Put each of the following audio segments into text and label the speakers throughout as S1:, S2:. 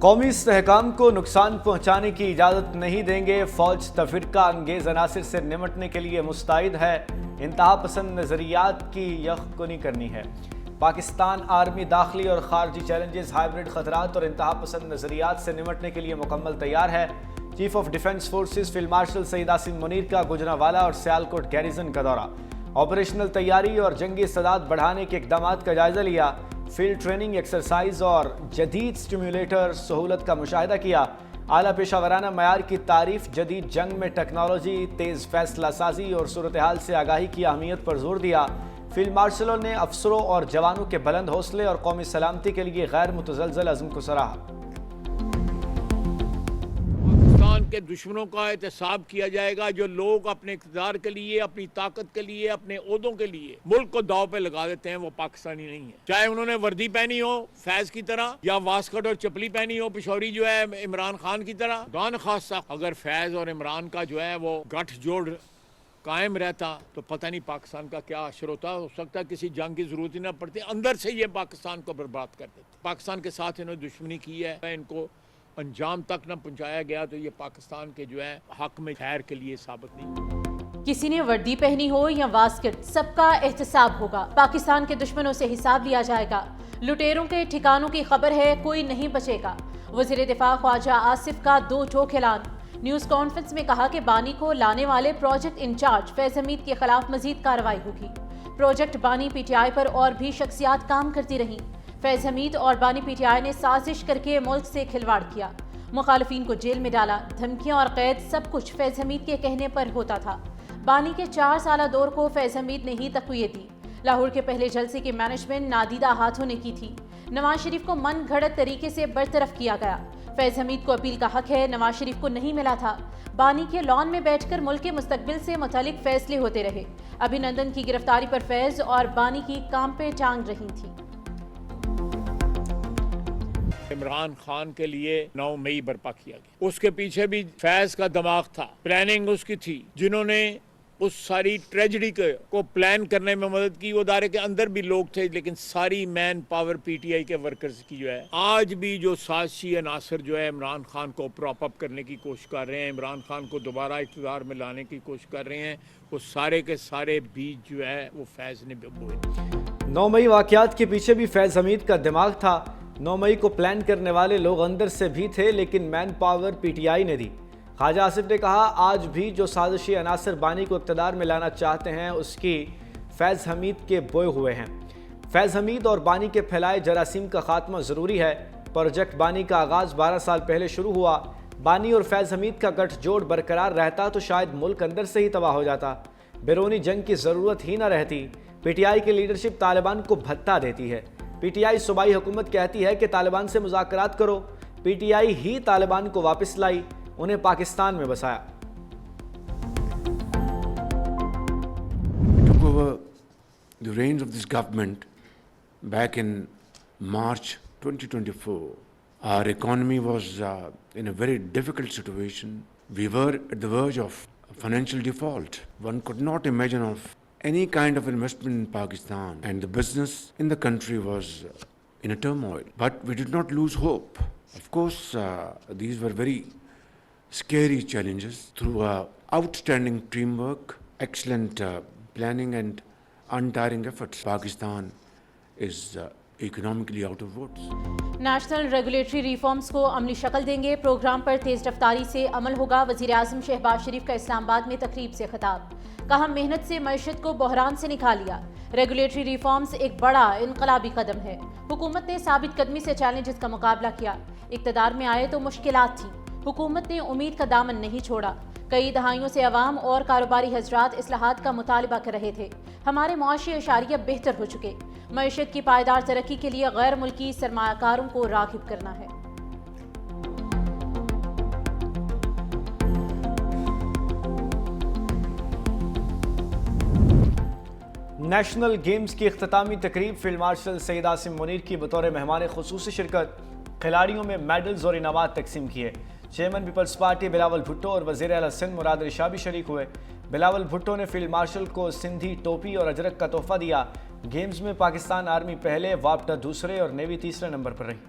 S1: قومی استحکام کو نقصان پہنچانے کی اجازت نہیں دیں گے، فوج تفرقہ انگیز عناصر سے نمٹنے کے لیے مستعد ہے، انتہا پسند نظریات کی یککنی کرنی ہے۔ پاکستان آرمی داخلی اور خارجی چیلنجز، ہائبرڈ خطرات اور انتہا پسند نظریات سے نمٹنے کے لیے مکمل تیار ہے۔ Chief of defence forces field marshal Syed Asim Munir کا گوجرانوالہ اور سیالکوٹ گیریزن کا دورہ، آپریشنل تیاری اور جنگی استعداد بڑھانے کے اقدامات کا جائزہ لیا، فیلڈ ٹریننگ ایکسرسائز اور جدید سٹیمیولیٹر سہولت کا مشاہدہ کیا، اعلیٰ پیشہ ورانہ معیار کی تعریف، جدید جنگ میں ٹیکنالوجی، تیز فیصلہ سازی اور صورتحال سے آگاہی کی اہمیت پر زور دیا۔ فیلڈ مارشلوں نے افسروں اور جوانوں کے بلند حوصلے اور قومی سلامتی کے لیے غیر متزلزل عزم کو سراہا۔
S2: پاکستان کے دشمنوں کا احتساب کیا جائے گا جو لوگ اپنے اقتدار کے لیے، اپنی طاقت کے لیے، اپنے عہدوں کے لیے ملک کو داؤ پہ لگا دیتے ہیں، وہ پاکستانی نہیں ہے۔ چاہے انہوں نے وردی پہنی ہو فیض کی طرح، یا واسکٹ اور چپلی پہنی ہو پشوری جو ہے عمران خان کی طرح، دان خاصہ اگر فیض اور عمران کا جو ہے وہ گٹھ جوڑ قائم رہتا تو پتہ نہیں پاکستان کا کیا حشر ہوتا۔ ہو سکتا ہے کسی جنگ کی ضرورت ہی نہ پڑتی، اندر سے یہ پاکستان کو برباد کر دیتے۔ پاکستان کے ساتھ انہوں نے دشمنی کی ہے، ان کو انجام تک نہ پہنچایا گیا تو یہ پاکستان کے جو ہے حق میں خیر کے لیے ثابت نہیں۔
S3: کسی نے وردی پہنی ہو یا واسکٹ، سب کا احتساب ہوگا۔ پاکستان کے دشمنوں سے حساب لیا جائے گا۔ لٹیروں کے ٹھکانوں کی خبر ہے، کوئی نہیں بچے گا۔ وزیر دفاع خواجہ آصف کا دو ٹوک اعلان۔ نیوز کانفرنس میں کہا کہ بانی کو لانے والے پروجیکٹ انچارج فیض حمید کے خلاف مزید کارروائی ہوگی۔ پروجیکٹ بانی پی ٹی آئی پر اور بھی شخصیات کام کرتی رہیں۔ فیض حمید اور بانی پی ٹی آئی نے سازش کر کے ملک سے کھلواڑ کیا، مخالفین کو جیل میں ڈالا، دھمکیاں اور قید سب کچھ فیض حمید کے کہنے پر ہوتا تھا۔ بانی کے 4 سالہ دور کو فیض حمید نے ہی تقویت دی۔ لاہور کے پہلے جلسے کی مینجمنٹ نادیدہ ہاتھوں نے کی تھی۔ نواز شریف کو من گھڑت طریقے سے برطرف کیا گیا۔ فیض حمید کو اپیل کا حق ہے، نواز شریف کو نہیں ملا تھا۔ بانی کے لان میں بیٹھ کر ملک کے مستقبل سے متعلق فیصلے ہوتے رہے۔ ابھینندن کی گرفتاری پر فیض اور بانی کی کام پہ ٹانگ رہی تھی۔
S2: عمران خان کے لیے 9 مئی برپا کیا گیا، اس کے پیچھے بھی فیض کا دماغ تھا، پلاننگ اس کی تھی، جنہوں نے اس ساری ٹریجڈی کو پلان کرنے میں مدد کی۔ وہ ادارے کے اندر بھی لوگ تھے، لیکن ساری man power P T I کے ورکرز کی جو ہے آج بھی جو سازشی عناصر جو ہے عمران خان کو پراپ اپ کرنے کی کوشش کر رہے ہیں، عمران خان کو دوبارہ اقتدار میں لانے کی کوشش کر رہے ہیں، وہ سارے کے سارے بیج جو ہے وہ فیض نے بوئے۔
S1: 9 مئی واقعات کے پیچھے بھی فیض حمید کا دماغ تھا۔ 9 مئی کو پلان کرنے والے لوگ اندر سے بھی تھے، لیکن man power P T I نے دی۔ خواجہ آصف نے کہا، آج بھی جو سازشی عناصر بانی کو اقتدار میں لانا چاہتے ہیں اس کی فیض حمید کے بوئے ہوئے ہیں۔ فیض حمید اور بانی کے پھیلائے جراثیم کا خاتمہ ضروری ہے۔ پروجیکٹ بانی کا آغاز 12 سال پہلے شروع ہوا۔ بانی اور فیض حمید کا گٹھ جوڑ برقرار رہتا تو شاید ملک اندر سے ہی تباہ ہو جاتا، بیرونی جنگ کی ضرورت ہی نہ رہتی۔ پی ٹی آئی کی لیڈرشپ طالبان کو بھتا دیتی ہے۔ پی ٹی آئی صوبائی حکومت کہتی ہے کہ طالبان سے مذاکرات کرو، پی ٹی آئی ہی طالبان کو واپس لائی، انہیں پاکستان میں بسایا۔
S4: We took over the reins of this government back in March 2024. Our economy was in a very difficult situation. We were at the verge of financial default. One could not imagine of any kind of investment in Pakistan, and the business in the country was in a turmoil. But we did not lose hope. Of course, these were very scary challenges. Through outstanding teamwork, excellent planning and untiring efforts, Pakistan is economically out of woods.
S3: National regulatory reforms کو عملی شکل دیں گے، programme پر تیز رفتاری سے عمل ہوگا۔ وزیر اعظم شہباز شریف کا اسلام آباد میں تقریب سے خطاب، کہا محنت سے معیشت کو بحران سے نکال لیا۔ ریگولیٹری ریفارمز ایک بڑا انقلابی قدم ہے۔ حکومت نے ثابت قدمی سے چیلنجز کا مقابلہ کیا، اقتدار میں آئے تو مشکلات تھیں، حکومت نے امید کا دامن نہیں چھوڑا۔ کئی دہائیوں سے عوام اور کاروباری حضرات اصلاحات کا مطالبہ کر رہے تھے۔ ہمارے معاشی اشاریہ بہتر ہو چکے۔ معیشت کی پائیدار ترقی کے لیے غیر ملکی سرمایہ کاروں کو راغب کرنا ہے۔
S1: نیشنل گیمز کی اختتامی تقریب، فیلڈ مارشل سید عاصم منیر کی بطور مہمان خصوصی شرکت، کھلاڑیوں میں میڈلز اور انعامات تقسیم کیے۔ چیئرمین پیپلز پارٹی بلاول بھٹو اور وزیر اعلیٰ سندھ مراد علی شاہ بھی شریک ہوئے۔ بلاول بھٹو نے فیلڈ مارشل کو سندھی ٹوپی اور اجرک کا تحفہ دیا۔ گیمز میں پاکستان آرمی پہلے، واپٹا دوسرے اور نیوی تیسرے نمبر پر رہی۔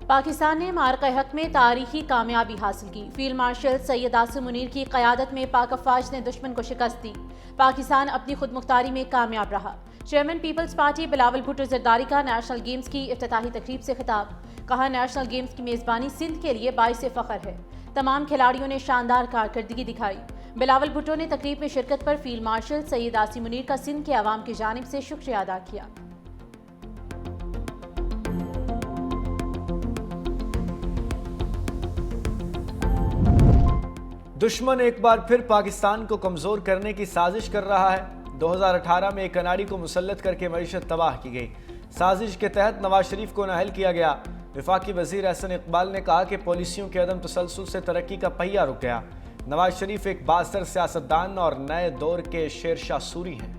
S3: پاکستان نے معرکہ حق میں تاریخی کامیابی حاصل کی. فیلڈ مارشل سید عاصم منیر کی قیادت میں پاک افواج نے دشمن کو شکست دی. پاکستان اپنی خود مختاری میں کامیاب رہا. چیئرمین پیپلز پارٹی بلاول بھٹو زرداری کا نیشنل گیمز کی افتتاحی تقریب سے خطاب. کہا نیشنل گیمز کی میزبانی سندھ کے لیے باعث فخر ہے. تمام کھلاڑیوں نے شاندار کارکردگی دکھائی. بلاول بھٹو نے تقریب میں شرکت پر فیلڈ مارشل سید عاصم منیر کا سندھ کے عوام کی جانب سے شکریہ ادا کیا.
S1: دشمن ایک بار پھر پاکستان کو کمزور کرنے کی سازش کر رہا ہے. 2018 میں ایک کناڑی کو مسلط کر کے معیشت تباہ کی گئی. سازش کے تحت نواز شریف کو نااہل کیا گیا. وفاقی وزیر احسن اقبال نے کہا کہ پالیسیوں کے عدم تسلسل سے ترقی کا پہیہ رک گیا. نواز شریف ایک بااثر سیاستدان اور نئے دور کے شیر شاہ سوری ہیں.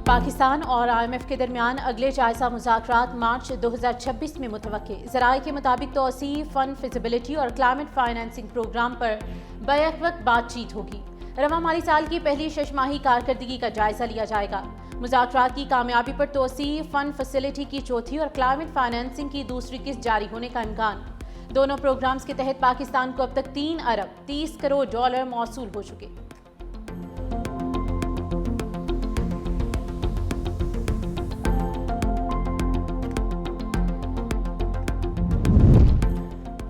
S3: پاکستان اور IMF کے درمیان اگلے جائزہ مذاکرات مارچ 2026 میں متوقع. ذرائع کے مطابق توسیع، فنڈ فیزیبلٹی اور کلائمیٹ فائنانسنگ پروگرام پر بیک وقت بات چیت ہوگی. رواں مالی سال کی پہلی شش ماہی کارکردگی کا جائزہ لیا جائے گا. مذاکرات کی کامیابی پر توسیع، فنڈ فیسلٹی کی چوتھی اور کلائمیٹ فائنانسنگ کی دوسری قسط جاری ہونے کا امکان. دونوں پروگرامز کے تحت پاکستان کو اب تک 3 ارب 30 کروڑ ڈالر موصول ہو چکے.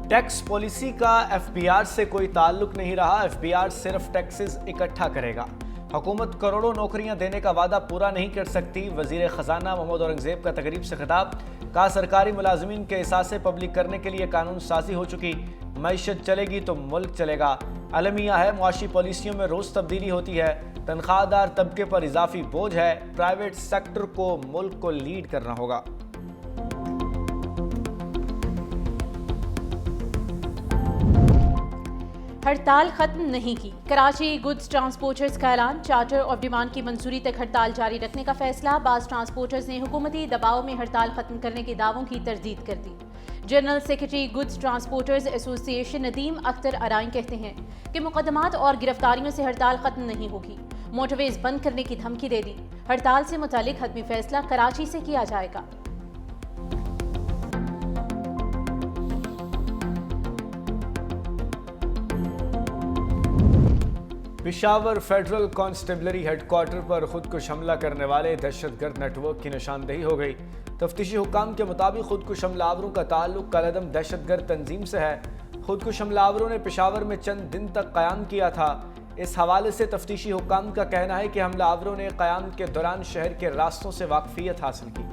S1: ٹیکس پالیسی کا FBR سے کوئی تعلق نہیں رہا. FBR صرف ٹیکسز اکٹھا کرے گا. حکومت کروڑوں نوکریاں دینے کا وعدہ پورا نہیں کر سکتی. وزیر خزانہ محمد اورنگزیب کا تقریب سے خطاب. کہا سرکاری ملازمین کے اثاثے پبلک کرنے کے لیے قانون سازی ہو چکی. معیشت چلے گی تو ملک چلے گا. المیہ ہے معاشی پالیسیوں میں روز تبدیلی ہوتی ہے. تنخواہ دار طبقے پر اضافی بوجھ ہے. پرائیویٹ سیکٹر کو ملک کو لیڈ کرنا ہوگا.
S3: ہڑتال ختم نہیں کی. کراچی گڈز ٹرانسپورٹرز کا اعلان. چارٹر آف ڈیمانڈ کی منظوری تک ہڑتال جاری رکھنے کا فیصلہ. بعض ٹرانسپورٹرز نے حکومتی دباؤ میں ہڑتال ختم کرنے کے دعووں کی تردید کر دی. جنرل سیکرٹری گڈز ٹرانسپورٹرز ایسوسی ایشن ندیم اختر ارائیں کہتے ہیں کہ مقدمات اور گرفتاریوں سے ہڑتال ختم نہیں ہوگی. موٹر ویز بند کرنے کی دھمکی دے دی. ہڑتال سے متعلق حتمی فیصلہ کراچی سے کیا جائے گا.
S1: Peshawar federal constabulary headquarter پر خودکش حملہ کرنے والے دہشت گرد نیٹ ورک کی نشاندہی ہو گئی. تفتیشی حکام کے مطابق خودکش حملہ آوروں کا تعلق کالعدم دہشت گرد تنظیم سے ہے. خودکش حملہ آوروں نے پشاور میں چند دن تک قیام کیا تھا. اس حوالے سے تفتیشی حکام کا کہنا ہے کہ حملہ آوروں نے قیام کے دوران شہر کے راستوں سے واقفیت حاصل کی.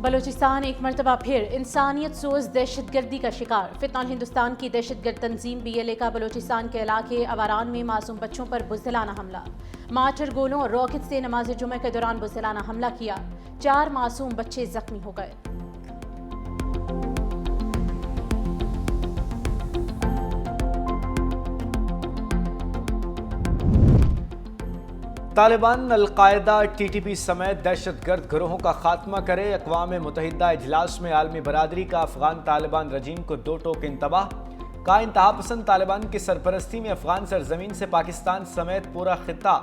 S3: بلوچستان ایک مرتبہ پھر انسانیت سوز دہشت گردی کا شکار. فتنہ ہندوستان کی دہشت گرد تنظیم BLA کا بلوچستان کے علاقے اواران میں معصوم بچوں پر بزدلانہ حملہ. مارٹر گولوں اور راکٹ سے نماز جمعہ کے دوران بزدلانہ حملہ کیا. 4 معصوم بچے زخمی ہو گئے.
S1: طالبان القاعدہ TTP سمیت دہشت گرد گروہوں کا خاتمہ کرے. اقوام متحدہ اجلاس میں عالمی برادری کا افغان طالبان رجیم کو 2 ٹوک انتباہ. کا انتہا پسند طالبان کی سرپرستی میں افغان سرزمین سے پاکستان سمیت پورا خطہ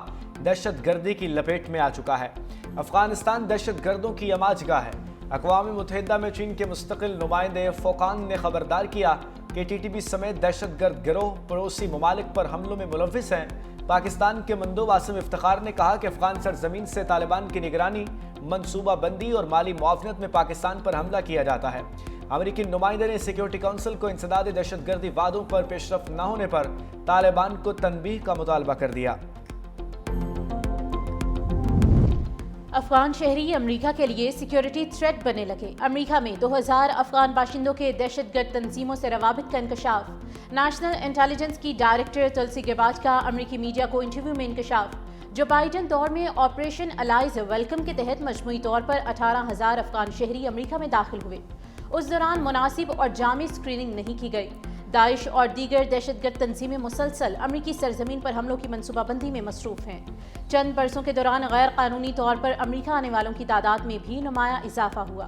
S1: دہشت گردی کی لپیٹ میں آ چکا ہے. افغانستان دہشت گردوں کی یماج گاہ ہے. اقوام متحدہ میں چین کے مستقل نمائندے فوکانگ نے خبردار کیا کہ TTP سمیت دہشت گرد گروہ پڑوسی ممالک پر حملوں میں ملوث ہیں. پاکستان کے مندوب عاصم افتخار نے کہا کہ افغان سرزمین سے طالبان کی نگرانی، منصوبہ بندی اور مالی معاونت میں پاکستان پر حملہ کیا جاتا ہے. امریکی نمائندے نے سیکیورٹی کونسل کو انسداد دہشت گردی وعدوں پر پیش رفت نہ ہونے پر طالبان کو تنبیہ کا مطالبہ کر دیا.
S3: افغان شہری امریکہ کے لیے سیکیورٹی تھریٹ بننے لگے. امریکہ میں 2000 افغان باشندوں کے دہشت گرد تنظیموں سے روابط کا انکشاف. نیشنل انٹیلیجنس کی ڈائریکٹر تلسی گباج کا امریکی میڈیا کو انٹرویو میں انکشاف. جو بائیڈن دور میں آپریشن الائز ویلکم کے تحت مجموعی طور پر 18,000 افغان شہری امریکہ میں داخل ہوئے. اس دوران مناسب اور جامع اسکریننگ نہیں کی گئی. داعش اور دیگر دہشت گرد تنظیمیں مسلسل امریکی سرزمین پر حملوں کی منصوبہ بندی میں مصروف ہیں. چند برسوں کے دوران غیر قانونی طور پر امریکہ آنے والوں کی تعداد میں بھی نمایاں اضافہ ہوا.